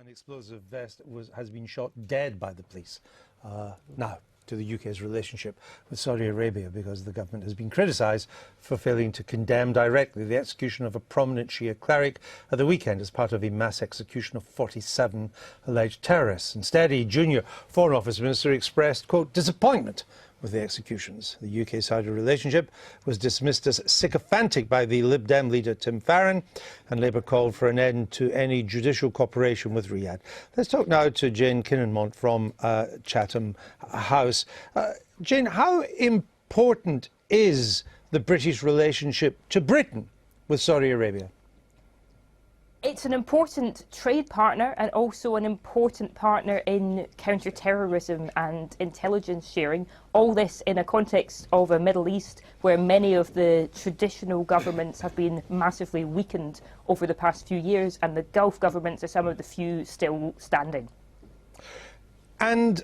An explosive vest has been shot dead by the police. Now, to the UK's relationship with Saudi Arabia, because the government has been criticised for failing to condemn directly the execution of a prominent Shia cleric at the weekend as part of a mass execution of 47 alleged terrorists. Instead, a junior Foreign Office minister expressed, quote, disappointment with the executions. The UK-Saudi relationship was dismissed as sycophantic by the Lib Dem leader Tim Farron, and Labour called for an end to any judicial cooperation with Riyadh. Let's talk now to Jane Kinnamont from Chatham House. Jane, how important is the British relationship to Britain with Saudi Arabia? It's an important trade partner and also an important partner in counter-terrorism and intelligence sharing. All this in a context of a Middle East where many of the traditional governments have been massively weakened over the past few years, and the Gulf governments are some of the few still standing. And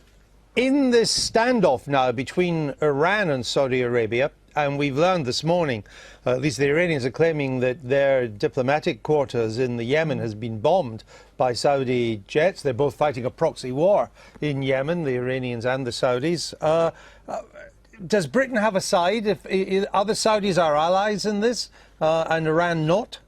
in this standoff now between Iran and Saudi Arabia, and we've learned this morning, at least the Iranians are claiming that their diplomatic quarters in the Yemen has been bombed by Saudi jets. They're both fighting a proxy war in Yemen, the Iranians and the Saudis. Does Britain have a side? If other Saudis are allies in this and Iran not?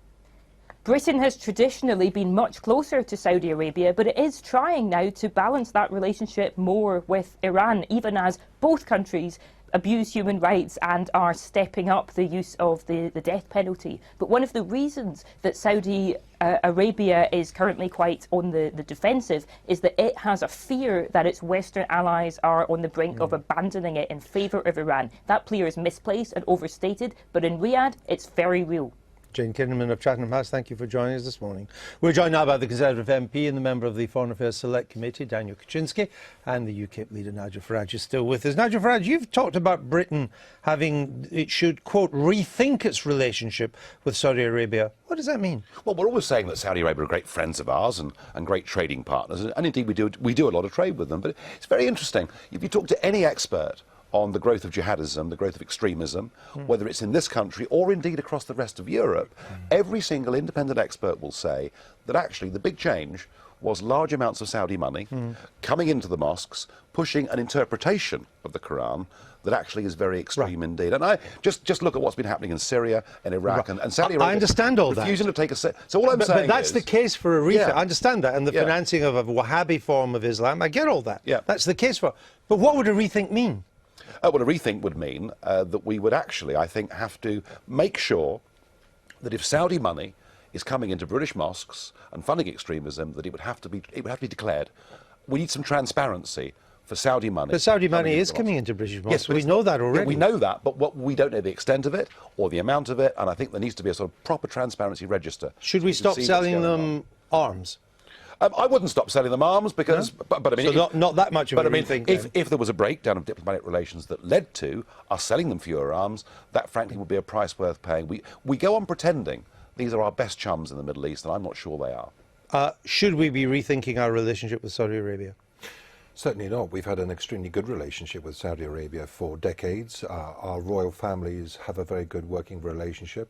Britain has traditionally been much closer to Saudi Arabia, but it is trying now to balance that relationship more with Iran, even as both countries abuse human rights and are stepping up the use of the death penalty. But one of the reasons that Saudi Arabia is currently quite on the defensive is that it has a fear that its Western allies are on the brink of abandoning it in favour of Iran. That fear is misplaced and overstated, but in Riyadh, it's very real. Jane Kinnamont of Chatham House, thank you for joining us this morning. We're joined now by the Conservative MP and the member of the Foreign Affairs Select Committee, Daniel Kaczynski, and the UKIP leader, Nigel Farage, is still with us. Nigel Farage, you've talked about Britain it should, quote, rethink its relationship with Saudi Arabia. What does that mean? Well, we're always saying that Saudi Arabia are great friends of ours and great trading partners, and indeed we do a lot of trade with them. But it's very interesting. If you talk to any expert on the growth of jihadism, the growth of extremism, whether it's in this country or indeed across the rest of Europe, every single independent expert will say that actually the big change was large amounts of Saudi money coming into the mosques, pushing an interpretation of the Quran that actually is very extreme indeed. And I just look at what's been happening in Syria and Iraq and Saudi Arabia. I understand all refusing that. to take a so all I'm saying but that's is, the case for a rethink. Yeah. I understand that, and the financing of a Wahhabi form of Islam. I get all that. Yeah. That's the case for. But what would a rethink mean? Well, a rethink would mean that we would actually, I think, have to make sure that if Saudi money is coming into British mosques and funding extremism, that it would have to be declared. We need some transparency for Saudi money. But Saudi money is coming into British mosques. Yes, we know that already. Yeah, we know that, but we don't know the extent of it or the amount of it, and I think there needs to be a sort of proper transparency register. Should we stop selling them arms? I wouldn't stop selling them arms because, but I mean, so not that much of a rethink. If there was a breakdown of diplomatic relations that led to us selling them fewer arms, that frankly would be a price worth paying. We go on pretending these are our best chums in the Middle East, and I'm not sure they are. Should we be rethinking our relationship with Saudi Arabia? Certainly not. We've had an extremely good relationship with Saudi Arabia for decades. Our royal families have a very good working relationship.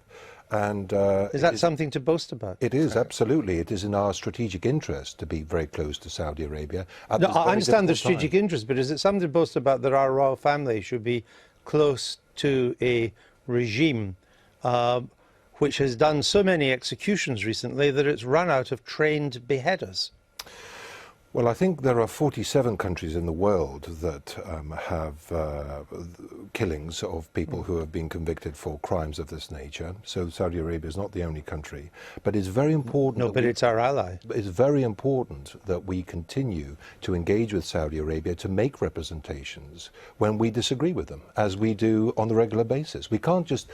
And is that something to boast about? It is, absolutely. It is in our strategic interest to be very close to Saudi Arabia. No, I understand the strategic interest, but is it something to boast about that our royal family should be close to a regime which has done so many executions recently that it's run out of trained beheaders? Well, I think there are 47 countries in the world that have killings of people who have been convicted for crimes of this nature. So Saudi Arabia is not the only country. But it's very important... No, but it's our ally. It's very important that we continue to engage with Saudi Arabia to make representations when we disagree with them, as we do on a regular basis. We can't just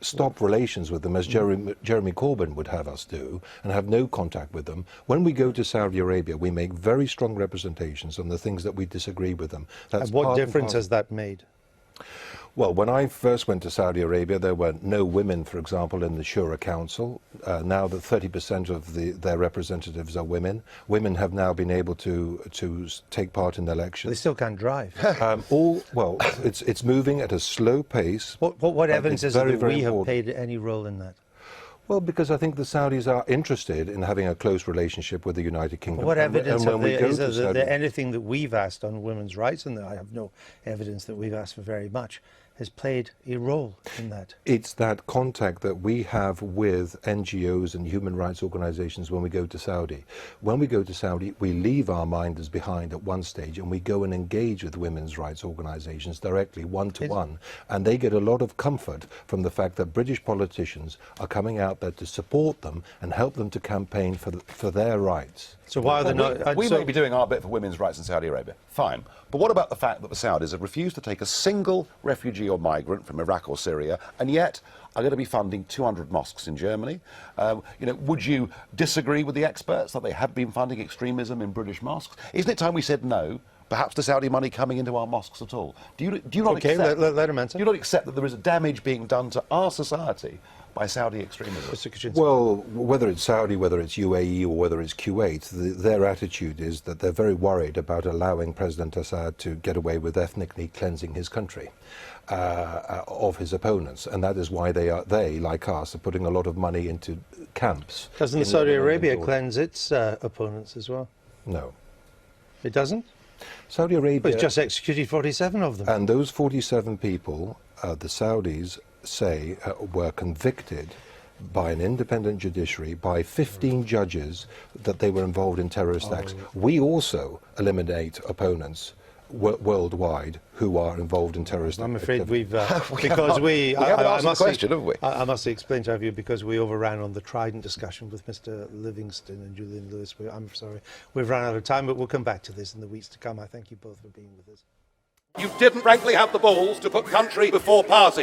stop relations with them, as Jeremy Corbyn would have us do, and have no contact with them. When we go to Saudi Arabia, we make very strong representations on the things that we disagree with them. That's and what difference has that made? Well, when I first went to Saudi Arabia, there were no women, for example, in the Shura Council. Now that 30% of their representatives are women, women have now been able to take part in elections. They still can't drive. Well, it's moving at a slow pace. What evidence is there that we have played any role in that? Well, because I think the Saudis are interested in having a close relationship with the United Kingdom. What evidence and when we go is to there Saudi, that anything that we've asked on women's rights, and I have no evidence that we've asked for very much, has played a role in that? it's that contact that we have with NGOs and human rights organizations when we go to Saudi. When we go to Saudi, we leave our minders behind at one stage and we go and engage with women's rights organizations directly, one-to-one. And they get a lot of comfort from the fact that British politicians are coming out there to support them and help them to campaign for their rights. So why are they not? We may be doing our bit for women's rights in Saudi Arabia. Fine. But what about the fact that the Saudis have refused to take a single refugee or migrant from Iraq or Syria, and yet are going to be funding 200 mosques in Germany? Would you disagree with the experts that they have been funding extremism in British mosques? Isn't it time we said no? Perhaps the Saudi money coming into our mosques at all? Do you not Okay, accept? let him answer. Do you not accept that there is a damage being done to our society by Saudi extremism? Mr. Kaczynski. Well, whether it's Saudi, whether it's UAE or whether it's Kuwait, their attitude is that they're very worried about allowing President Assad to get away with ethnically cleansing his country of his opponents. And that is why they, like us, are putting a lot of money into camps. Doesn't Saudi Arabia cleanse its opponents as well? No. It doesn't? Saudi Arabia... But it's just executed 47 of them. And those 47 people, the Saudis say, were convicted by an independent judiciary, by 15 judges, that they were involved in terrorist acts. We also eliminate opponents worldwide who are involved in terrorist acts. I'm afraid we've because we haven't asked the question, have we? I must explain to you, because we overran on the Trident discussion with Mr. Livingston and Julian Lewis. I'm sorry, we've run out of time, but we'll come back to this in the weeks to come. I thank you both for being with us. You didn't frankly have the balls to put country before party.